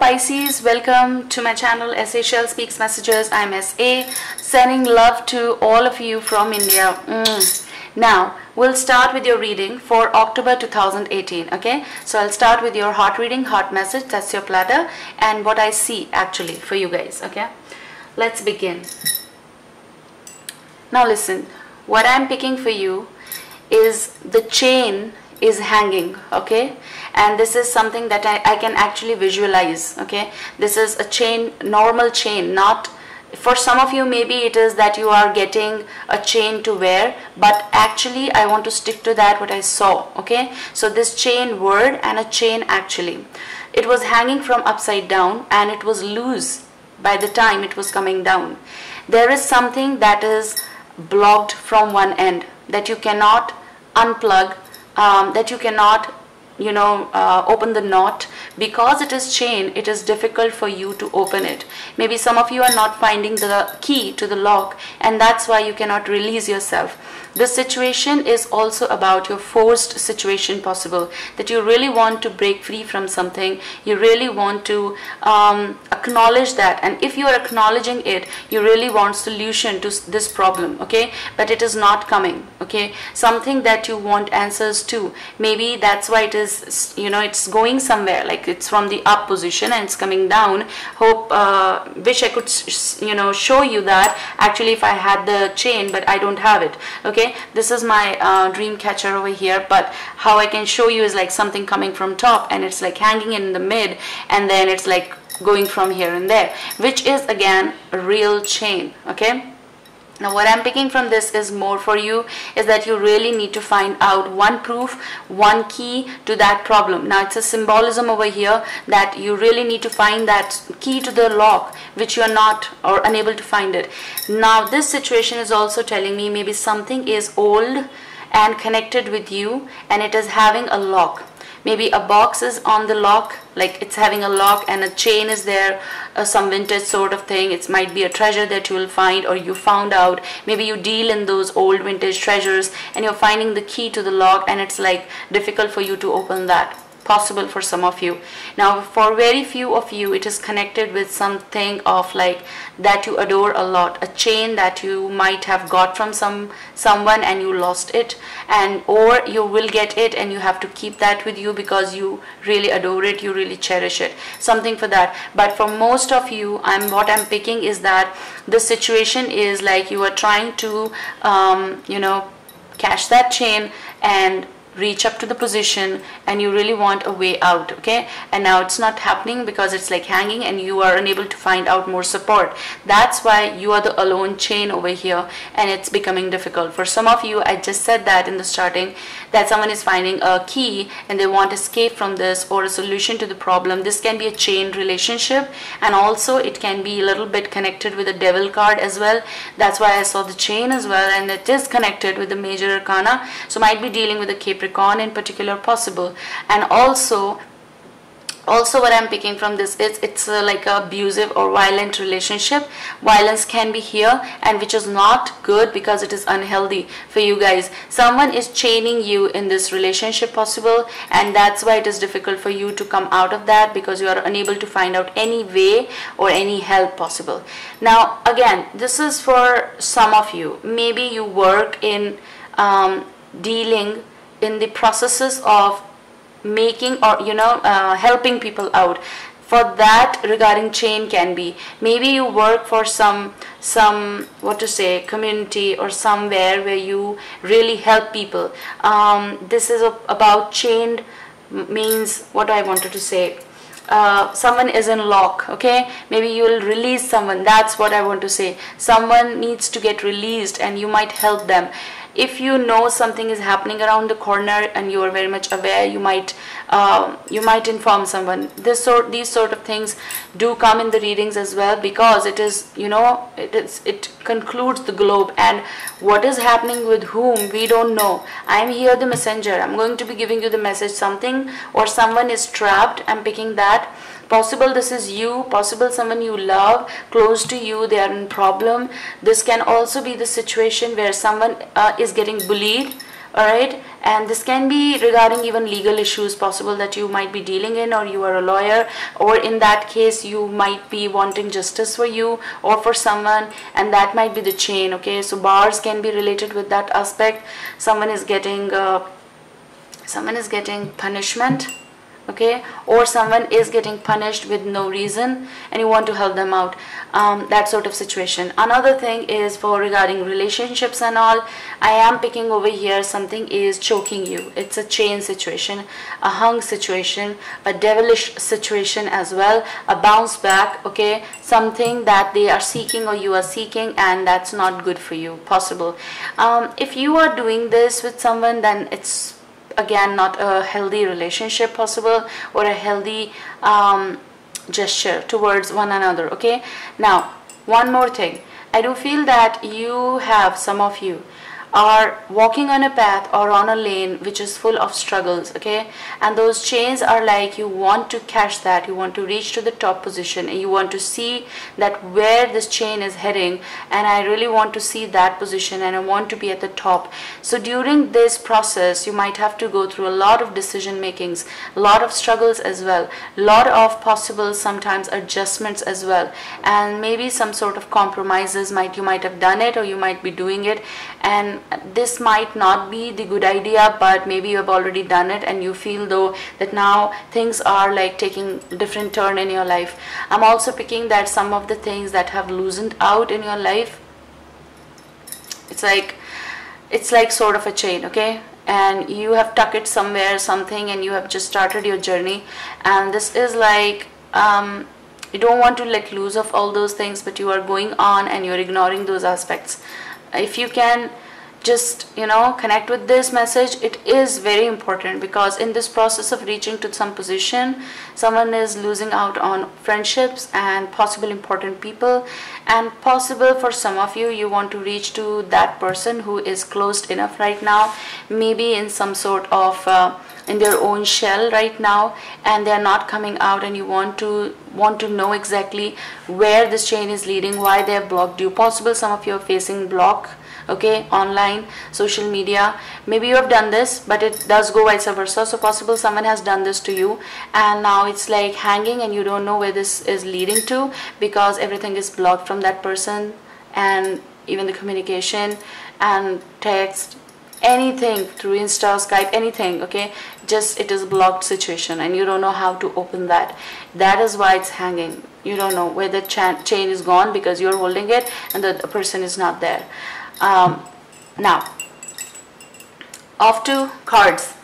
Pisces, welcome to my channel Sashell Speaks Messages. I'm SA, sending love to all of you from India. Now we'll start with your reading for October 2018. Okay, so I'll start with your heart reading, heart message. That's your platter and what I see actually for you guys. Okay, let's begin. Now listen, what I'm picking for you is the chain is hanging, okay, and this is something that I can actually visualize. Okay, this is a chain, normal chain, not for some of you maybe it is that you are getting a chain to wear, but actually I want to stick to that what I saw. Okay, so this chain word and a chain, actually it was hanging from upside down and it was loose by the time it was coming down. There is something that is blocked from one end that you cannot unplug, that you cannot open the knot. Because it is chain, it is difficult for you to open it. Maybe some of you are not finding the key to the lock, and that's why you cannot release yourself. This situation is also about your forced situation possible, that you really want to break free from something. You really want to acknowledge that, and if you are acknowledging it, you really want solution to this problem. Okay, but it is not coming. Okay, something that you want answers to, maybe that's why it is, it's going somewhere, like it's from the up position and it's coming down. Wish I could show you that actually if I had the chain, but I don't have it. Okay, this is my dream catcher over here, but how I can show you is like something coming from top and it's like hanging in the mid, and then it's like going from here and there, which is again a real chain. Okay, now what I'm picking from this is more for you is that you really need to find out one proof, one key to that problem. Now it's a symbolism over here that you really need to find that key to the lock, which you are not or unable to find it. Now this situation is also telling me maybe something is old and connected with you and it is having a lock. Maybe a box is on the lock, like it's having a lock and a chain is there, some vintage sort of thing. It might be a treasure that you will find or you found out. Maybe you deal in those old vintage treasures and you're finding the key to the lock and it's like difficult for you to open that. Possible for some of you. Now for very few of you it is connected with something of like that you adore a lot, a chain that you might have got from someone and you lost it, and or you will get it and you have to keep that with you because you really adore it, you really cherish it, something for that. But for most of you, what I'm picking is that the situation is like you are trying to catch that chain and reach up to the position and you really want a way out. Okay, and now it's not happening because it's like hanging and you are unable to find out more support. That's why you are the alone chain over here and it's becoming difficult. For some of you, I just said that in the starting, that someone is finding a key and they want escape from this or a solution to the problem. This can be a chain relationship and also it can be a little bit connected with a devil card as well. That's why I saw the chain as well, and it is connected with the major arcana, so might be dealing with a Capricorn in particular possible. And also what I'm picking from this is it's like a abusive or violent relationship. Violence can be here, and which is not good because it is unhealthy for you guys. Someone is chaining you in this relationship possible, and that's why it is difficult for you to come out of that because you are unable to find out any way or any help possible. Now again, this is for some of you. Maybe you work in dealing in the processes of making or helping people out. For that, regarding chain can be maybe you work for some community or somewhere where you really help people. This is about chained, means what I wanted to say. Someone is in lock. Okay, maybe you will release someone. That's what I want to say. Someone needs to get released and you might help them. If you know something is happening around the corner and you are very much aware, you might inform someone. These sort of things do come in the readings as well, because it is it concludes the globe, and what is happening with whom we don't know. I'm here the messenger. I'm going to be giving you the message. Something or someone is trapped. I'm picking that. Possible this is you, possible someone you love, close to you, they are in problem. This can also be the situation where someone is getting bullied, alright, and this can be regarding even legal issues, possible that you might be dealing in, or you are a lawyer, or in that case you might be wanting justice for you or for someone, and that might be the chain. Okay, so bars can be related with that aspect. Someone is getting punishment, okay, or someone is getting punished with no reason and you want to help them out, that sort of situation. Another thing is for regarding relationships and all, I am picking over here something is choking you. It's a chain situation, a hung situation, a devilish situation as well, a bounce back, okay, something that they are seeking or you are seeking, and that's not good for you, possible. If you are doing this with someone, then it's again not a healthy relationship possible, or a healthy gesture towards one another. Okay, now one more thing, I do feel that you have, some of you are walking on a path or on a lane which is full of struggles, okay, and those chains are like you want to catch that, you want to reach to the top position, and you want to see that where this chain is heading, and I really want to see that position and I want to be at the top. So during this process you might have to go through a lot of decision makings, a lot of struggles as well, a lot of possible sometimes adjustments as well, and maybe some sort of compromises. You might have done it or you might be doing it, and this might not be the good idea, but maybe you have already done it and you feel though that now things are like taking a different turn in your life. I'm also picking that some of the things that have loosened out in your life, it's like sort of a chain, okay, and you have tucked it somewhere, something, and you have just started your journey, and this is like you don't want to let loose of all those things, but you are going on and you're ignoring those aspects. If you can just, you know, connect with this message, it is very important, because in this process of reaching to some position, someone is losing out on friendships and possible important people, and possible for some of you, you want to reach to that person who is closed enough right now, maybe in some sort of in their own shell right now, and they're not coming out, and you want to know exactly where this chain is leading, why they have blocked you. Possible some of you are facing block, okay, online, social media. Maybe you have done this, but it does go vice versa. So possible someone has done this to you, and now it's like hanging and you don't know where this is leading to, because everything is blocked from that person, and even the communication and text, anything through Insta, Skype, anything, okay, just it is a blocked situation and you don't know how to open that. That is why it's hanging. You don't know where the chain is gone, because you're holding it and the person is not there. Now off to cards.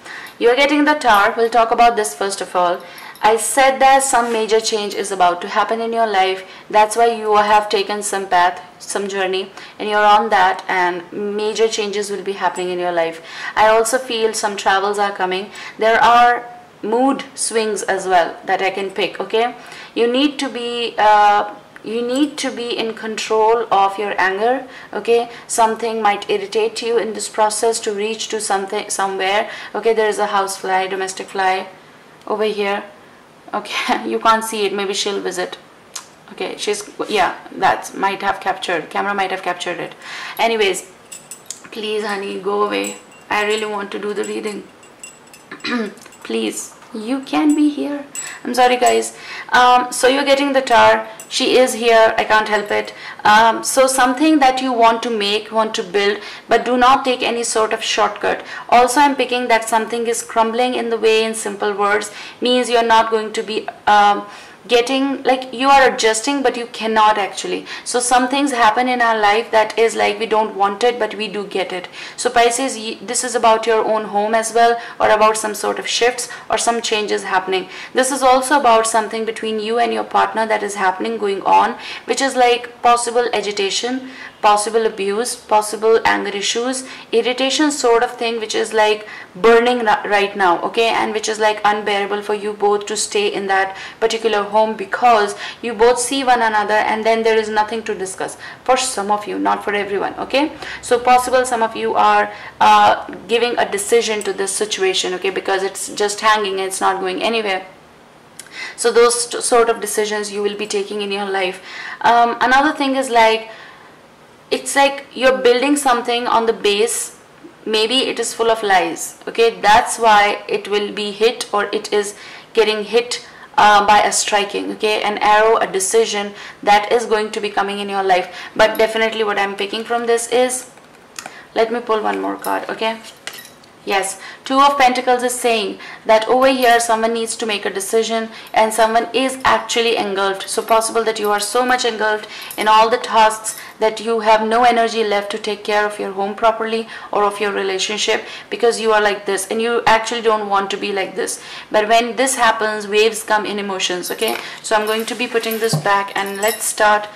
You're getting the Tower. We'll talk about this first of all. I said that some major change is about to happen in your life. That's why you have taken some path, some journey, and you're on that, and major changes will be happening in your life. I also feel some travels are coming. There are mood swings as well that I can pick, okay. You need to be in control of your anger, okay. Something might irritate you in this process to reach to something somewhere, okay. There is a house fly, domestic fly over here, okay. You can't see it, maybe she'll visit, okay. She's, yeah, that might have captured, camera might have captured it. Anyways, please honey, go away. I really want to do the reading. Please, you can be here. I'm sorry guys. So you're getting the Tower. She is here, I can't help it. So something that you want to make, want to build, but do not take any sort of shortcut. Also I'm picking that something is crumbling in the way, in simple words, means you're not going to be getting, like, you are adjusting but you cannot actually. So some things happen in our life that is like we don't want it but we do get it. So Pisces, this is about your own home as well, or about some sort of shifts or some changes happening. This is also about something between you and your partner that is happening, going on, which is like possible agitation, possible abuse, possible anger issues, irritation sort of thing, which is like burning right now, okay, and which is like unbearable for you both to stay in that particular home, because you both see one another and then there is nothing to discuss. For some of you, not for everyone, okay. So possible some of you are giving a decision to this situation, okay, because it's just hanging and it's not going anywhere. So those sort of decisions you will be taking in your life. Another thing is like, it's like you're building something on the base, maybe it is full of lies. Okay, that's why it will be hit, or it is getting hit by a striking, okay, an arrow, a decision that is going to be coming in your life. But definitely what I'm picking from this is, let me pull one more card, okay. Yes, Two of Pentacles is saying that over here someone needs to make a decision, and someone is actually engulfed. So possible that you are so much engulfed in all the tasks that you have no energy left to take care of your home properly or of your relationship, because you are like this and you actually don't want to be like this. But when this happens, waves come in emotions, okay. So I'm going to be putting this back, and let's start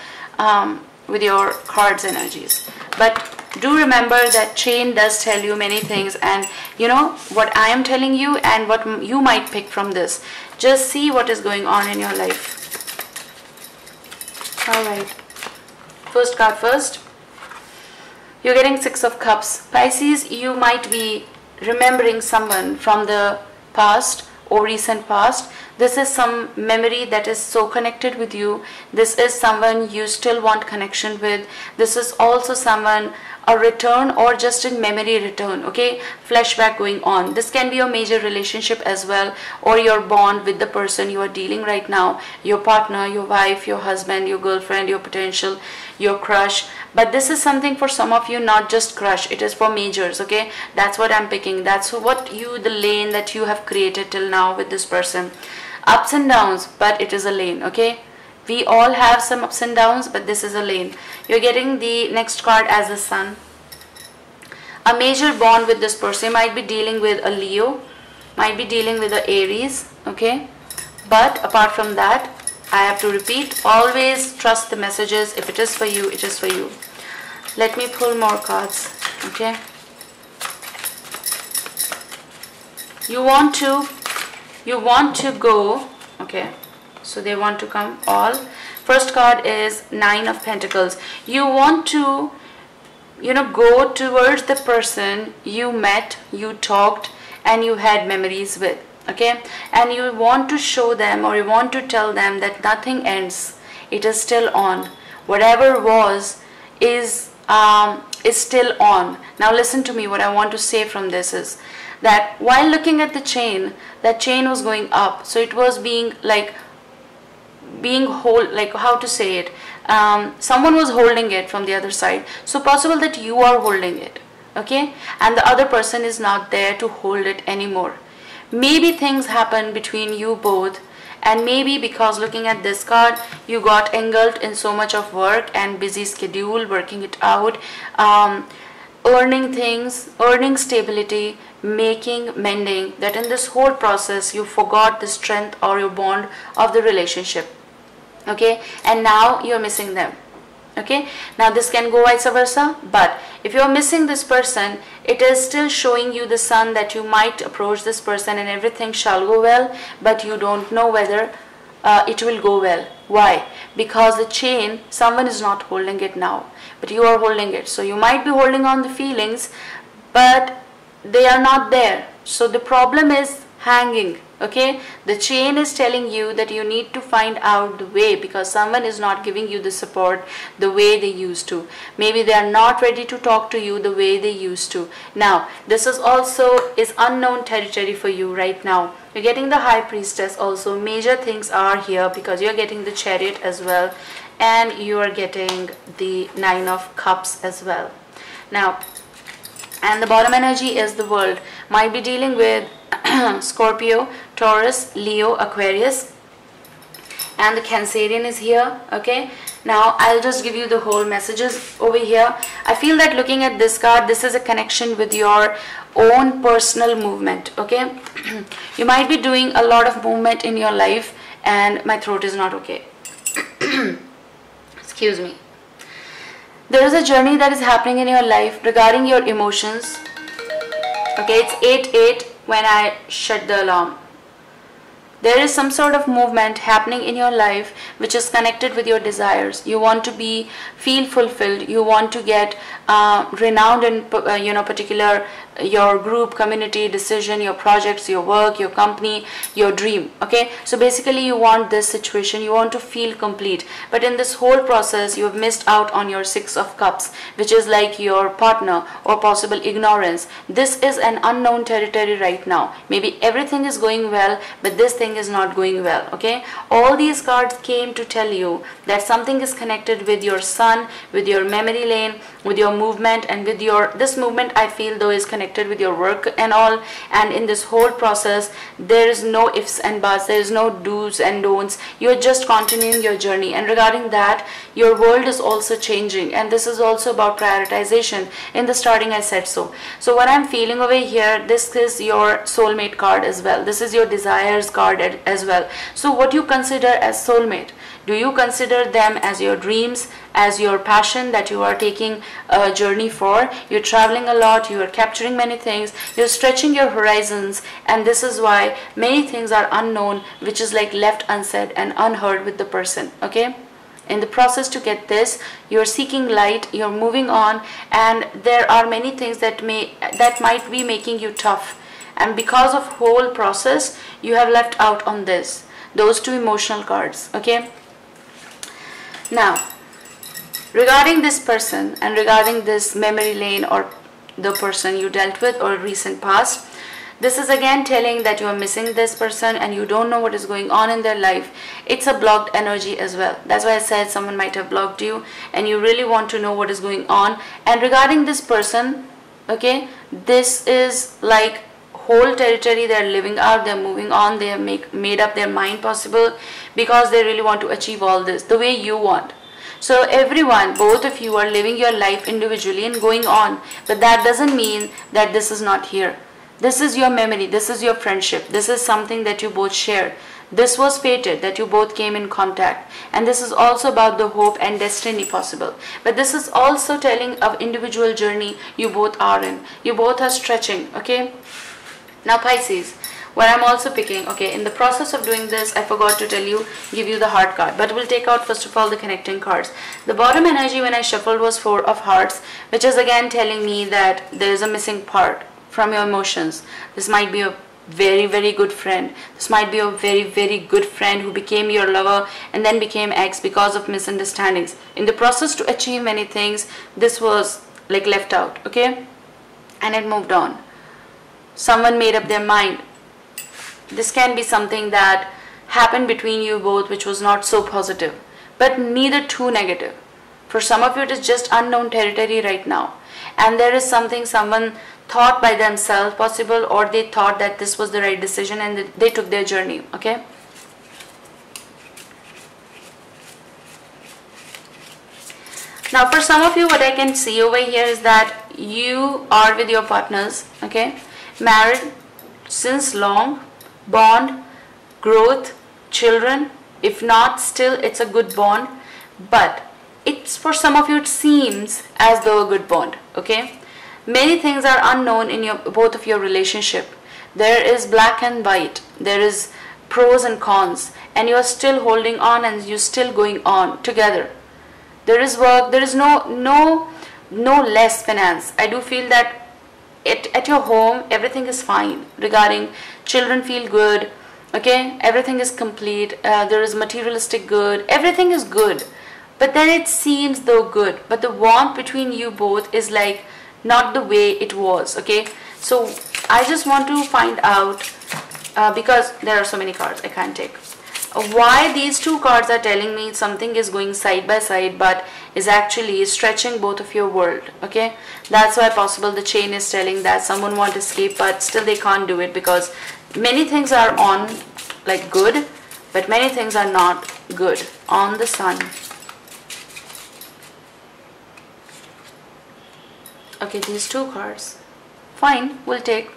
with your cards energies. But do remember that chain does tell you many things, and you know what I am telling you and what you might pick from this. Just see what is going on in your life. Alright, first card first. You're getting Six of Cups. Pisces, you might be remembering someone from the past or recent past. This is some memory that is so connected with you. This is someone you still want connection with. This is also someone, a return or just a memory return, okay, flashback going on. This can be your major relationship as well, or your bond with the person you are dealing right now, your partner, your wife, your husband, your girlfriend, your potential, your crush. But this is something for some of you, not just crush, it is for majors, okay. That's what I'm picking. That's what you, the lane that you have created till now with this person. Ups and downs, but it is a lane, okay. We all have some ups and downs, but this is a lane. You're getting the next card as the Sun. A major bond with this person. You might be dealing with a Leo, might be dealing with a Aries, okay. But apart from that, I have to repeat, always trust the messages. If it is for you, it is for you. Let me pull more cards, okay. You want to go, okay. So they want to come all. First card is Nine of Pentacles. You want to, go towards the person you met, you talked, and you had memories with, okay. And you want to show them, or you want to tell them that nothing ends. It is still on. Whatever was is still on. Now listen to me. What I want to say from this is that while looking at the chain, that chain was going up. So it was being how to say it, someone was holding it from the other side. So possible that you are holding it, okay, and the other person is not there to hold it anymore. Maybe things happen between you both, and maybe because looking at this card, you got engulfed in so much of work and busy schedule, working it out, earning things, earning stability, mending, that in this whole process you forgot the strength or your bond of the relationship, okay, and now you're missing them, okay. Now this can go vice versa, but if you're missing this person, it is still showing you the Sun that you might approach this person and everything shall go well, but you don't know whether it will go well. Why? Because the chain, someone is not holding it now, but you are holding it. So you might be holding on the feelings, but they are not there. So the problem is hanging, okay. The chain is telling you that you need to find out the way, because someone is not giving you the support the way they used to. Maybe they are not ready to talk to you the way they used to. Now this is also unknown territory for you right now. You're getting the High Priestess also. Major things are here because you're getting the Chariot as well, and you are getting the Nine of Cups as well. Now, and the bottom energy is the World. Might be dealing with Scorpio, Taurus, Leo, Aquarius, and the Cancerian is here, okay. Now I'll just give you the whole messages over here. I feel that looking at this card, this is a connection with your own personal movement, okay. You might be doing a lot of movement in your life, and my throat is not okay. Excuse me. There is a journey that is happening in your life regarding your emotions, okay. It's 8/8 when I shut the alarm. There is some sort of movement happening in your life which is connected with your desires. You want to feel fulfilled. You want to get renowned in particular your group, community, decision, your projects, your work, your company, your dream. Okay, so basically you want this situation, you want to feel complete, but in this whole process you have missed out on your Six of Cups, which is like your partner or possible ignorance. This is an unknown territory right now. Maybe everything is going well, but this thing is not going well. Okay, all these cards came to tell you that something is connected with your sun, with your memory lane, with your movement, and with your, this movement I feel though is connected with your work and all. And in this whole process there is no ifs and buts, there is no do's and don'ts. You're just continuing your journey, and regarding that your world is also changing, and this is also about prioritization. In the starting I said so. So what I'm feeling over here, this is your soulmate card as well, this is your desires card as well. So what you consider as soulmate, do you consider them as your dreams, as your passion that you are taking a journey for? You're traveling a lot, you are capturing many things, you're stretching your horizons, and this is why many things are unknown, which is like left unsaid and unheard with the person. Okay, in the process to get this, you're seeking light, you're moving on, and there are many things that might be making you tough, and because of whole process you have left out on this, those two emotional cards. Okay, now regarding this person and regarding this memory lane or the person you dealt with or recent past, this is again telling that you are missing this person and you don't know what is going on in their life. It's a blocked energy as well. That's why I said someone might have blocked you and you really want to know what is going on. And regarding this person, okay, this is like whole territory they're living out, they're moving on, they have made up their mind possible, because they really want to achieve all this the way you want. So everyone, both of you are living your life individually and going on, but that doesn't mean that this is not here. This is your memory, this is your friendship, this is something that you both share. This was fated that you both came in contact, and this is also about the hope and destiny possible. But this is also telling of individual journey you both are in. You both are stretching. Okay, now Pisces, what I'm also picking, okay, in the process of doing this I forgot to tell you, give you the heart card, but we'll take out first of all the connecting cards. The bottom energy when I shuffled was Four of Hearts, which is again telling me that there is a missing part from your emotions. This might be a very, very good friend. This might be a very, very good friend who became your lover and then became ex because of misunderstandings. In the process to achieve many things, this was like left out, okay, and it moved on. Someone made up their mind. This can be something that happened between you both which was not so positive, but neither too negative. For some of you it is just unknown territory right now, and there is something someone thought by themselves possible, or they thought that this was the right decision and they took their journey. Okay, now for some of you what I can see over here is that you are with your partners, okay, married since long, bond, growth, children. If not, still it's a good bond, but it's, for some of you it seems as though a good bond. Okay, many things are unknown in your both of your relationship. There is black and white, there is pros and cons, and you are still holding on and you're still going on together. There is work, there is no less finance. I do feel that at your home everything is fine. Regarding children, feel good. Okay, everything is complete. There is materialistic good, everything is good, but then it seems though good, but the warmth between you both is like not the way it was. Okay, so I just want to find out, because there are so many cards I can't take, why these two cards are telling me something is going side by side but is actually stretching both of your world. Okay, that's why possible the chain is telling that someone wants to escape but still they can't do it, because many things are on like good, but many things are not good on the sun. Okay, these two cards, fine, we'll take.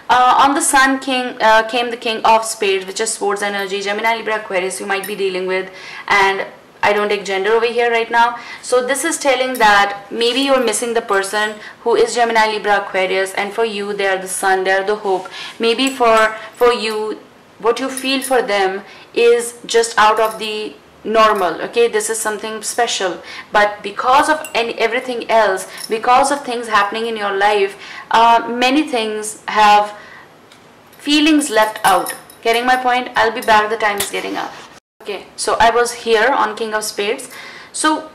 On the sun came the King of Spades, which is sports energy, Gemini, Libra, Aquarius you might be dealing with, and I don't take gender over here right now. So this is telling that maybe you're missing the person who is Gemini, Libra, Aquarius, and for you they are the sun, they are the hope. Maybe for you what you feel for them is just out of the normal, okay, this is something special, but because of everything else, because of things happening in your life, many things have feelings left out. Getting my point? I'll be back, the time is getting up. Okay, so I was here on King of Spades. So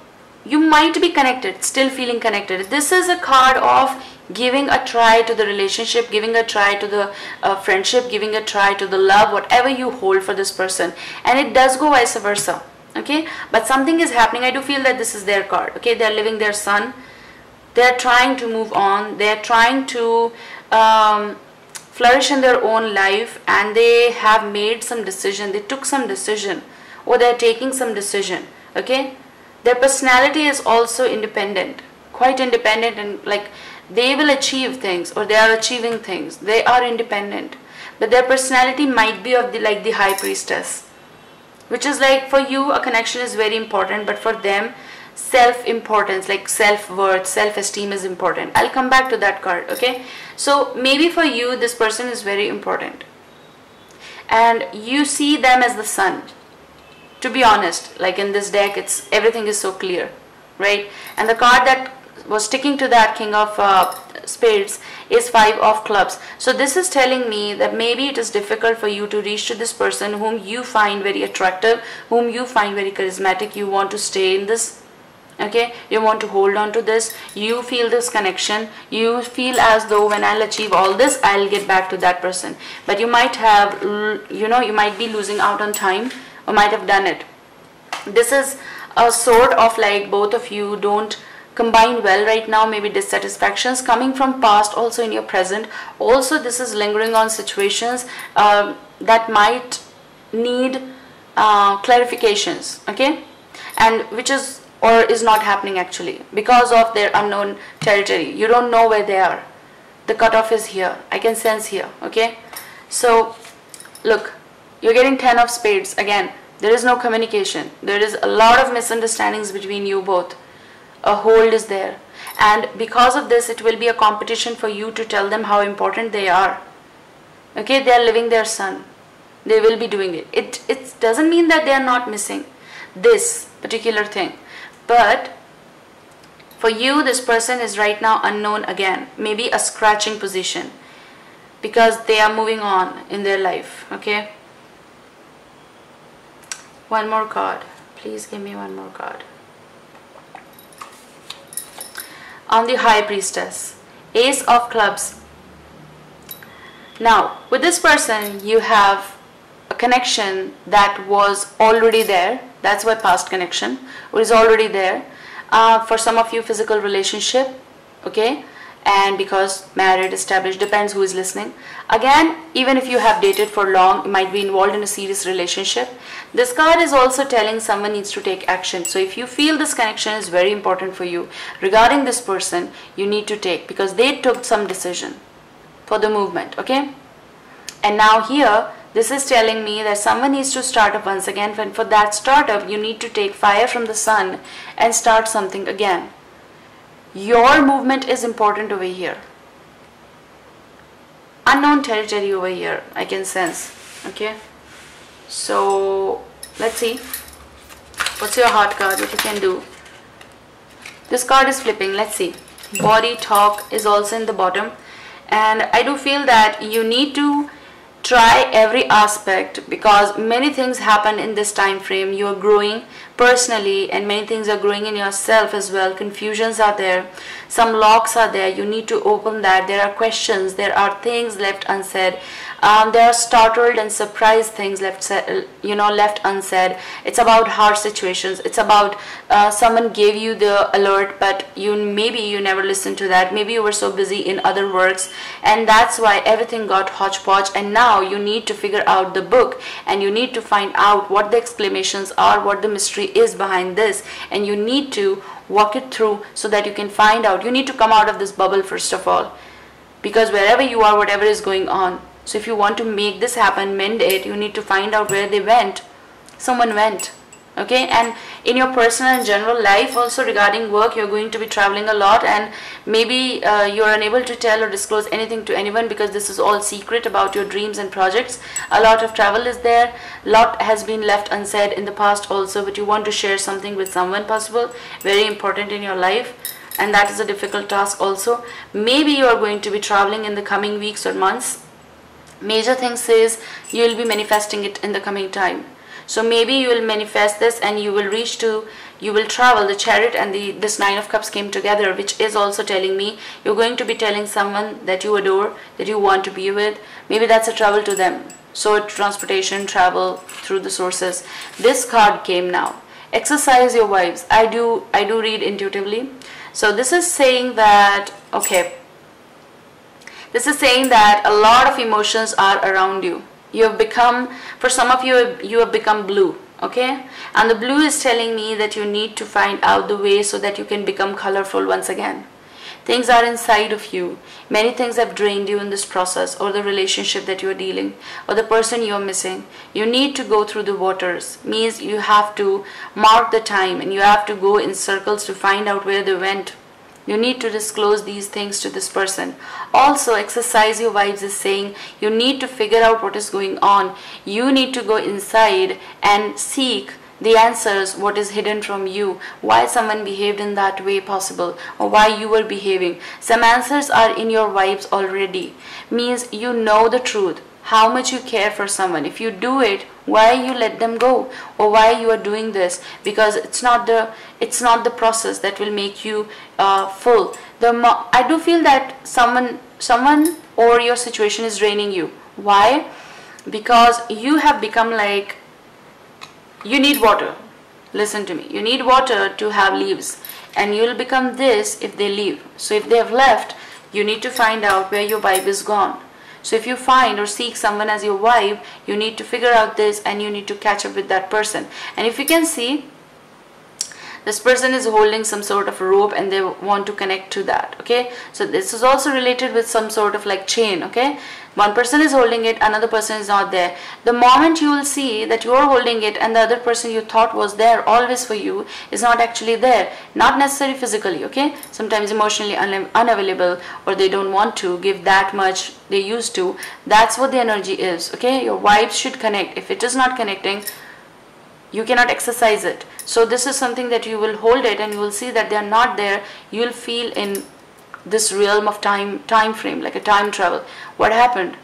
you might be connected, still feeling connected. This is a card of giving a try to the relationship, giving a try to the friendship, giving a try to the love, whatever you hold for this person. And it does go vice versa, okay? But something is happening. I do feel that this is their card, okay? They're living their sun. They're trying to move on. They're trying to flourish in their own life, and they have made some decision. They took some decision, or they're taking some decision, okay? Their personality is also independent, quite independent, and like they will achieve things, or they are achieving things. They are independent, but their personality might be of the like the high priestess, which is like for you a connection is very important, but for them self-importance, like self-worth, self-esteem is important. I'll come back to that card, okay? So maybe for you this person is very important, and you see them as the sun. To be honest, like in this deck, it's everything is so clear, right? And the card that was sticking to that King of Spades is 5 of Clubs. So this is telling me that maybe it is difficult for you to reach to this person whom you find very attractive, whom you find very charismatic. You want to stay in this, okay? You want to hold on to this. You feel this connection. You feel as though when I'll achieve all this, I'll get back to that person. But you might have, you know, you might be losing out on time, or might have done it. This is a sort of like both of you don't combine well right now. Maybe dissatisfactions coming from past, also in your present. Also this is lingering on situations that might need clarifications, okay? And which is or is not happening actually because of their unknown territory. You don't know where they are. The cutoff is here. I can sense here, okay? So look, you're getting 10 of Spades. Again, there is no communication. There is a lot of misunderstandings between you both. A hold is there. And because of this, it will be a competition for you to tell them how important they are. Okay, they are living their sun. They will be doing it. It doesn't mean that they are not missing this particular thing. But for you, this person is right now unknown again. Maybe a scratching position because they are moving on in their life, okay? One more card. Please give me one more card. On the High Priestess, Ace of Clubs. Now, with this person, you have a connection that was already there. That's why past connection is already there. For some of you, physical relationship, okay? And because married, established, depends who is listening. Again, even if you have dated for long, you might be involved in a serious relationship. This card is also telling someone needs to take action. So if you feel this connection is very important for you regarding this person, you need to take, because they took some decision for the movement, okay? And now here, this is telling me that someone needs to start up once again. And for that startup, you need to take fire from the sun and start something again. Your movement is important over here. Unknown territory over here, I can sense, okay? So let's see what's your heart card, what you can do. This card is flipping. Let's see. Body talk is also in the bottom, and I do feel that you need to try every aspect because many things happen in this time frame. You are growing personally and many things are growing in yourself as well. Confusions are there, some locks are there. You need to open that. There are questions, there are things left unsaid. There are startled and surprised things left unsaid. It's about hard situations. It's about someone gave you the alert, but maybe you never listened to that. Maybe you were so busy in other works, and that's why everything got hodgepodge. And now you need to figure out the book, and you need to find out what the exclamations are, what the mystery is behind this, and you need to walk it through so that you can find out. You need to come out of this bubble first of all, because wherever you are, whatever is going on. So if you want to make this happen, mend it, you need to find out where they went. Someone went, Okay, and in your personal and general life also regarding work, you're going to be traveling a lot, and maybe you're unable to tell or disclose anything to anyone because this is all secret about your dreams and projects. A lot of travel is there, a lot has been left unsaid in the past also, but you want to share something with someone possible, very important in your life, and that is a difficult task also. Maybe you are going to be traveling in the coming weeks or months. Major thing says you will be manifesting it in the coming time. So maybe you will manifest this and you will reach to, you will travel. The Chariot and this Nine of Cups came together, which is also telling me you're going to be telling someone that you adore, that you want to be with. Maybe that's a travel to them. So transportation, travel through the sources. This card came now. Exercise your vibes. I do read intuitively. So this is saying that, okay, this is saying that a lot of emotions are around you. You have become, for some of you, you have become blue, okay? And the blue is telling me that you need to find out the way so that you can become colorful once again. Things are inside of you. Many things have drained you in this process, or the relationship that you are dealing, or the person you are missing. You need to go through the waters. Means you have to mark the time and you have to go in circles to find out where they went. You need to disclose these things to this person. Also, exercise your vibes is saying you need to figure out what is going on. You need to go inside and seek the answers, what is hidden from you, why someone behaved in that way possible, or why you were behaving. Some answers are in your vibes already. Means you know the truth, how much you care for someone. If you do it, why you let them go, or why you are doing this, because it's not the process that will make you full. I do feel that someone or your situation is draining you. Why? Because you have become like, you need water. Listen to me, you need water to have leaves, and you'll become this if they leave. So if they have left, you need to find out where your vibe is gone. So if you find or seek someone as your vibe, you need to figure out this and you need to catch up with that person. And if you can see, this person is holding some sort of rope and they want to connect to that, okay? So this is also related with some sort of like chain, okay? One person is holding it, another person is not there. The moment you will see that you are holding it and the other person you thought was there always for you is not actually there. Not necessarily physically, okay? Sometimes emotionally unavailable, or they don't want to give that much they used to. That's what the energy is, okay? Your vibes should connect. If it is not connecting, you cannot exercise it. So this is something that you will hold it and you will see that they are not there. You will feel in this realm of time frame, like a time travel. What happened?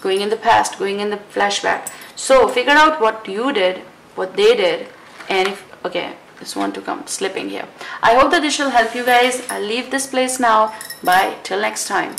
Going in the past, going in the flashback. So figure out what you did, what they did, and if, okay, this one to come slipping here. I hope that this will help you guys. I'll leave this place now. Bye till next time.